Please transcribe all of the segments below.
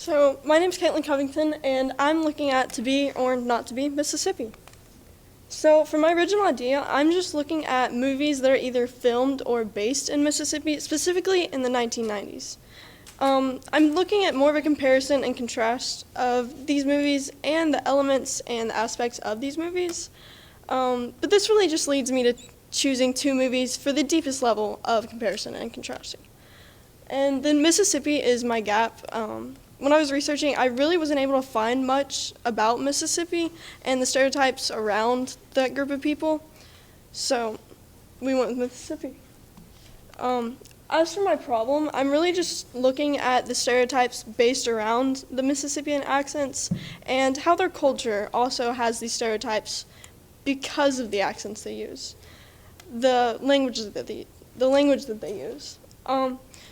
So my name's Kaitlyn Covington, and I'm looking at To Be or Not to Be Mississippi. So for my original idea, I'm just looking at movies that are either filmed or based in Mississippi, specifically in the 1990s. I'm looking at more of a comparison and contrast of these movies and the elements and the aspects of these movies. But this really just leads me to choosing two movies for the deepest level of comparison and contrasting. And then Mississippi is my gap. When I was researching, I really wasn't able to find much about Mississippi and the stereotypes around that group of people, so we went with Mississippi. As for my problem, I'm really just looking at the stereotypes based around the Mississippian accents and how their culture also has these stereotypes because of the accents they use, the language that they use.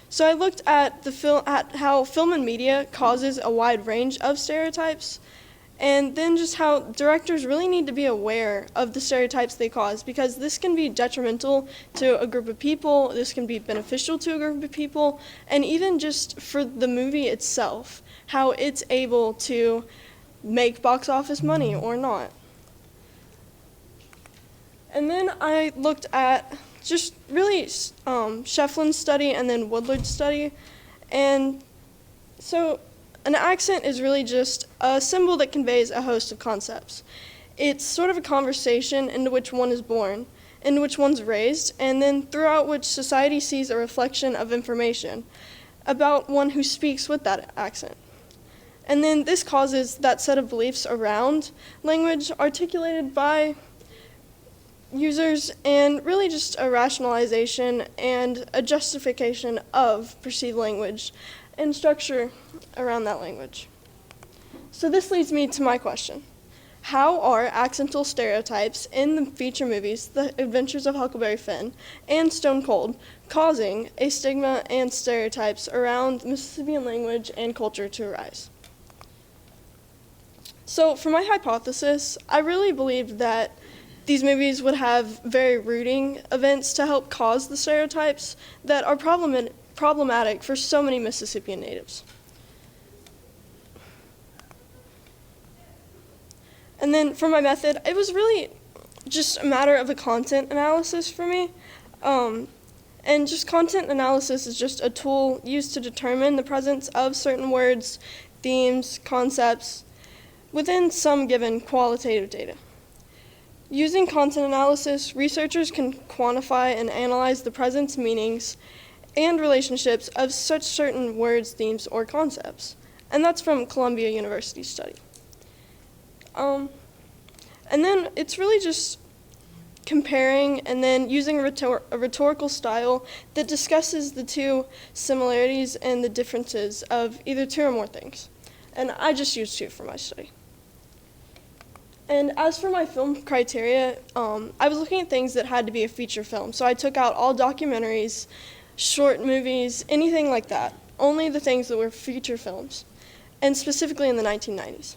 So I looked at how film and media causes a wide range of stereotypes, and then just how directors really need to be aware of the stereotypes they cause, because this can be detrimental to a group of people, this can be beneficial to a group of people, and even just for the movie itself, how it's able to make box office money or not. And then I looked at just really Shefflin's study and then Woodlard's study. And so an accent is really just a symbol that conveys a host of concepts. It's sort of a conversation into which one is born, into which one's raised, and then throughout which society sees a reflection of information about one who speaks with that accent. And then this causes that set of beliefs around language articulated by users, and really just a rationalization and a justification of perceived language and structure around that language. So this leads me to my question. How are accental stereotypes in the feature movies, The Adventures of Huckleberry Finn and Stone Cold, causing a stigma and stereotypes around Mississippian language and culture to arise? So for my hypothesis, I really believed that these movies would have very rooting events to help cause the stereotypes that are problematic for so many Mississippian natives. And then for my method, it was really just a matter of a content analysis for me. And just content analysis is just a tool used to determine the presence of certain words, themes, concepts within some given qualitative data. Using content analysis, researchers can quantify and analyze the presence, meanings, and relationships of such certain words, themes, or concepts. And that's from Columbia University's study. And then it's really just comparing and then using a rhetorical style that discusses the two similarities and the differences of either two or more things. And I just used two for my study. And as for my film criteria, I was looking at things that had to be a feature film. So I took out all documentaries, short movies, anything like that. Only the things that were feature films, and specifically in the 1990s.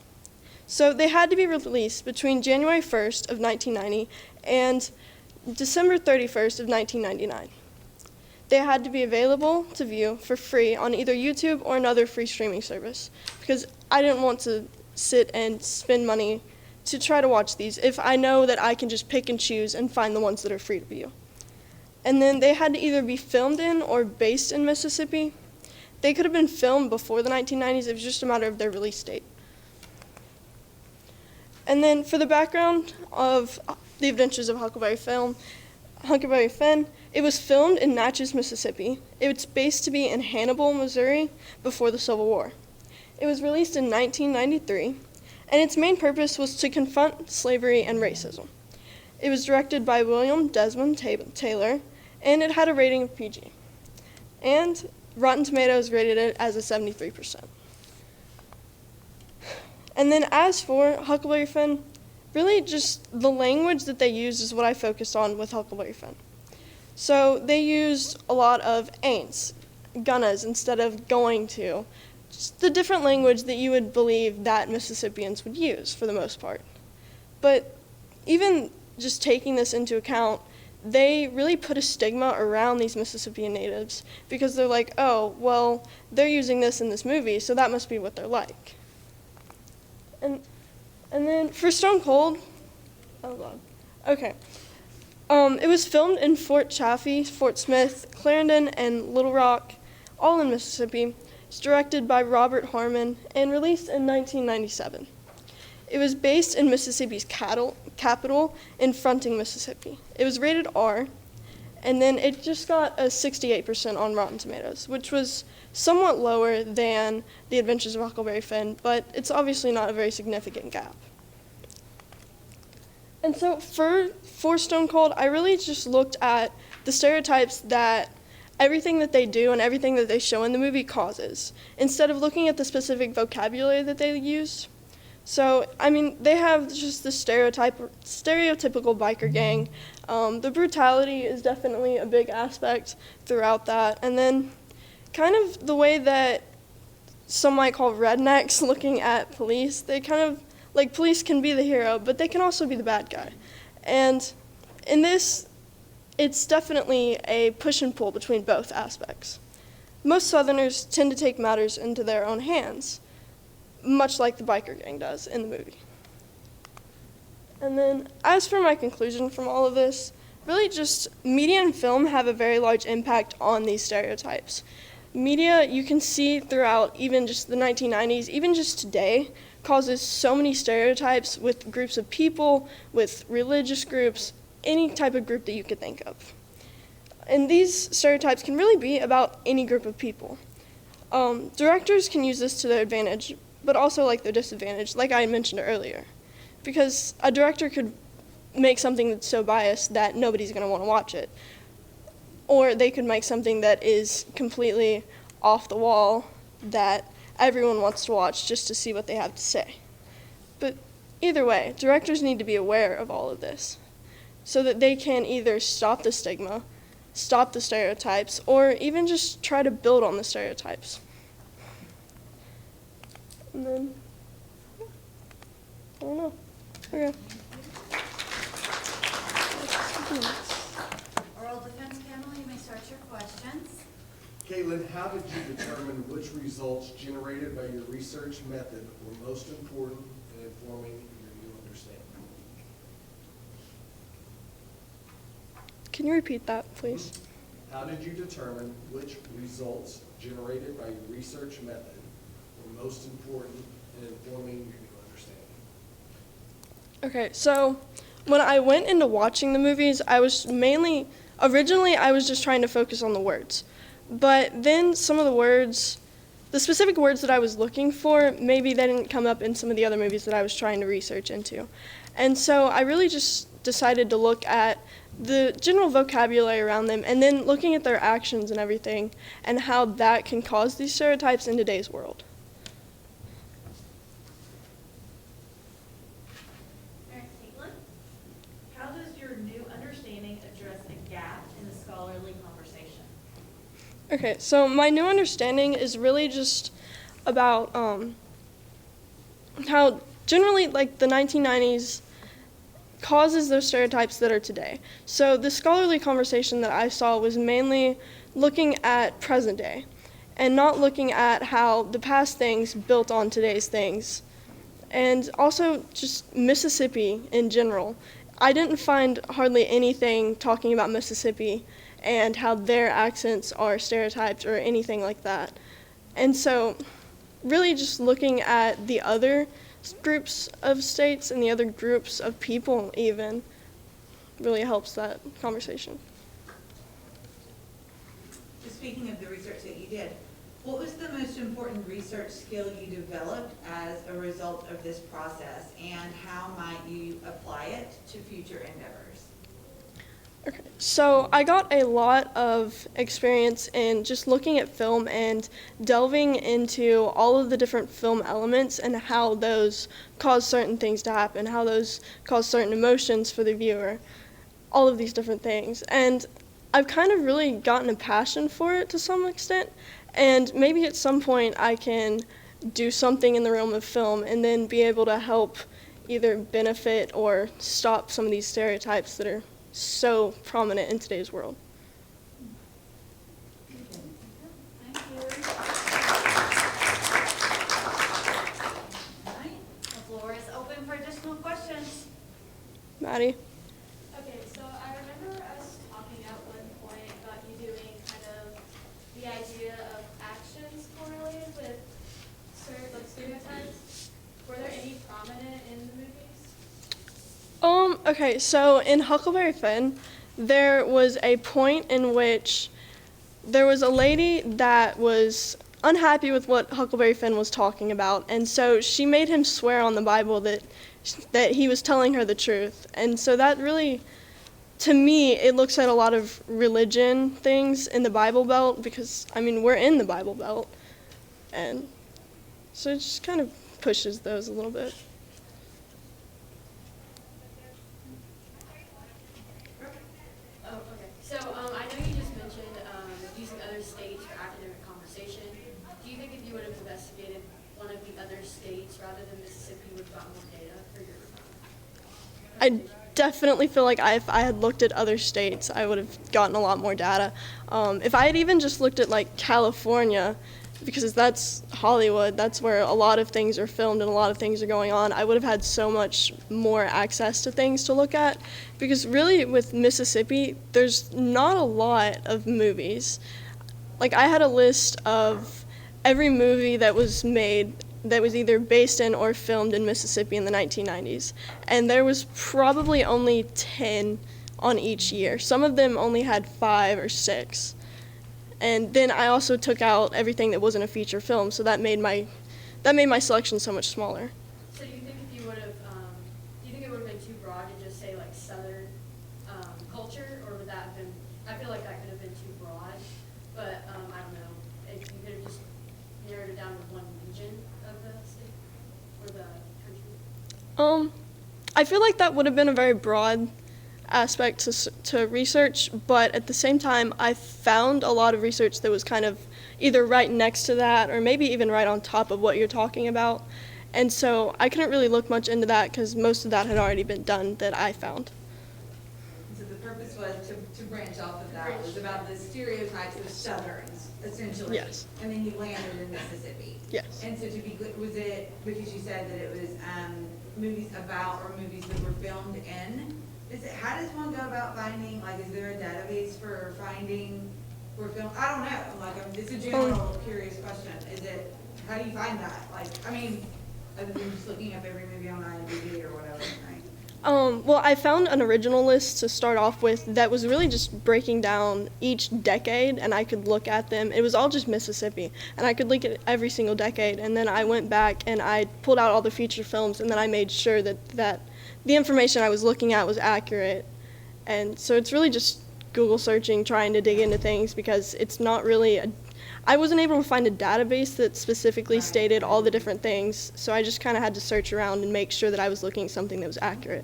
So they had to be released between January 1st of 1990 and December 31st of 1999. They had to be available to view for free on either YouTube or another free streaming service, because I didn't want to sit and spend money to try to watch these if I know that I can just pick and choose and find the ones that are free to view. And then they had to either be filmed in or based in Mississippi. They could have been filmed before the 1990s, it was just a matter of their release date. And then for the background of The Adventures of Huckleberry Finn, it was filmed in Natchez, Mississippi. It was based to be in Hannibal, Missouri before the Civil War. It was released in 1993. And its main purpose was to confront slavery and racism. It was directed by William Desmond Taylor, and it had a rating of PG. And Rotten Tomatoes rated it as a 73%. And then as for Huckleberry Finn, really just the language that they used is what I focused on with Huckleberry Finn. So they used a lot of ain'ts, gonnas instead of going to, just the different language that you would believe that Mississippians would use for the most part. But even just taking this into account, they really put a stigma around these Mississippian natives because they're like, oh, well, they're using this in this movie, so that must be what they're like. And then for Stone Cold, oh God, okay. It was filmed in Fort Chaffee, Fort Smith, Clarendon, and Little Rock, all in Mississippi. It's directed by Robert Harmon and released in 1997. It was based in Mississippi's capital in Fronting, Mississippi. It was rated R, and then it just got a 68% on Rotten Tomatoes, which was somewhat lower than The Adventures of Huckleberry Finn, but it's obviously not a very significant gap. And so for Stone Cold, I really just looked at the stereotypes that everything that they do and everything that they show in the movie causes, instead of looking at the specific vocabulary that they use. So, I mean, they have just the stereotypical biker gang. The brutality is definitely a big aspect throughout that. And then kind of the way that some might call rednecks looking at police, they kind of, like, police can be the hero, but they can also be the bad guy. And in this, it's definitely a push and pull between both aspects. Most Southerners tend to take matters into their own hands, much like the biker gang does in the movie. And then, as for my conclusion from all of this, really just media and film have a very large impact on these stereotypes. Media, you can see throughout even just the 1990s, even just today, causes so many stereotypes with groups of people, with religious groups, any type of group that you could think of. And these stereotypes can really be about any group of people. Directors can use this to their advantage, but also like their disadvantage, like I mentioned earlier. Because a director could make something that's so biased that nobody's going to want to watch it. Or they could make something that is completely off the wall that everyone wants to watch just to see what they have to say. But either way, directors need to be aware of all of this so that they can either stop the stigma, stop the stereotypes, or even just try to build on the stereotypes. And then, I don't know. Okay. Oral defense panel, you may start your questions. Kaitlyn, how did you determine which results generated by your research method were most important in informing your new understanding? Can you repeat that, please? How did you determine which results generated by your research method were most important in informing your new understanding? Okay, so when I went into watching the movies, originally I was just trying to focus on the words. But then some of the words, the specific words that I was looking for, maybe they didn't come up in some of the other movies that I was trying to research into. And so I really just decided to look at the general vocabulary around them and then looking at their actions and everything and how that can cause these stereotypes in today's world. All right, Kaitlyn, how does your new understanding address a gap in the scholarly conversation? Okay, so my new understanding is really just about how generally like the 1990s causes those stereotypes that are today. So the scholarly conversation that I saw was mainly looking at present day and not looking at how the past things built on today's things. And also just Mississippi in general. I didn't find hardly anything talking about Mississippi and how their accents are stereotyped or anything like that. And so really just looking at the other groups of states and the other groups of people even really helps that conversation. Just speaking of the research that you did, what was the most important research skill you developed as a result of this process, and how might you apply it to future endeavors? Okay, so I got a lot of experience in just looking at film and delving into all of the different film elements and how those cause certain things to happen, how those cause certain emotions for the viewer, all of these different things. And I've kind of really gotten a passion for it to some extent, and maybe at some point I can do something in the realm of film and then be able to help either benefit or stop some of these stereotypes that are so prominent in today's world. Thank you. All right, the floor is open for additional questions. Maddie? Okay, so I remember us talking at one point about you doing kind of the idea of actions correlated with certain like stereotypes. Were there any prominent in the movies? Okay, so in Huckleberry Finn, there was a point in which there was a lady that was unhappy with what Huckleberry Finn was talking about, and so she made him swear on the Bible that he was telling her the truth. And so that really, to me, it looks at a lot of religion things in the Bible Belt, because, I mean, we're in the Bible Belt, and so it just kind of pushes those a little bit. Oh, okay. So I know you just mentioned using other states for academic conversation. Do you think if you would have investigated one of the other states rather than Mississippi, you would have gotten more data for your I definitely feel like if I had looked at other states, I would have gotten a lot more data. If I had even just looked at like California, because that's Hollywood, that's where a lot of things are filmed and a lot of things are going on, I would have had so much more access to things to look at. Because really with Mississippi, there's not a lot of movies. Like I had a list of every movie that was made that was either based in or filmed in Mississippi in the 1990s. And there was probably only 10 on each year. Some of them only had 5 or 6. And then I also took out everything that wasn't a feature film, so that made my selection so much smaller. So do you think if you would have, do you think it would have been too broad to just say like Southern culture, or would that have been? I feel like that could have been too broad, but I don't know. If you could have just narrowed it down to one region of the state or the country. I feel like that would have been a very broad aspect to research, but at the same time, I found a lot of research that was kind of either right next to that or maybe even right on top of what you're talking about. And so I couldn't really look much into that because most of that had already been done that I found. So the purpose was to branch off of that. It was about the stereotypes of Southerns, essentially. Yes. And then you landed in Mississippi. Yes. And so to be good, was it, because you said that it was movies about or movies that were filmed in? How does one go about finding, like, is there a database for finding for film? I don't know, like, it's a general curious question. How do you find that? Like, I mean, other than just looking up every movie on IMDb or whatever, right? Well, I found an original list to start off with that was really just breaking down each decade, and I could look at them. It was all just Mississippi, and I could look at every single decade, and then I went back and I pulled out all the feature films, and then I made sure that the information I was looking at was accurate. And so it's really just Google searching, trying to dig into things, because it's not really I wasn't able to find a database that specifically stated all the different things, so I just kind of had to search around and make sure that I was looking at something that was accurate.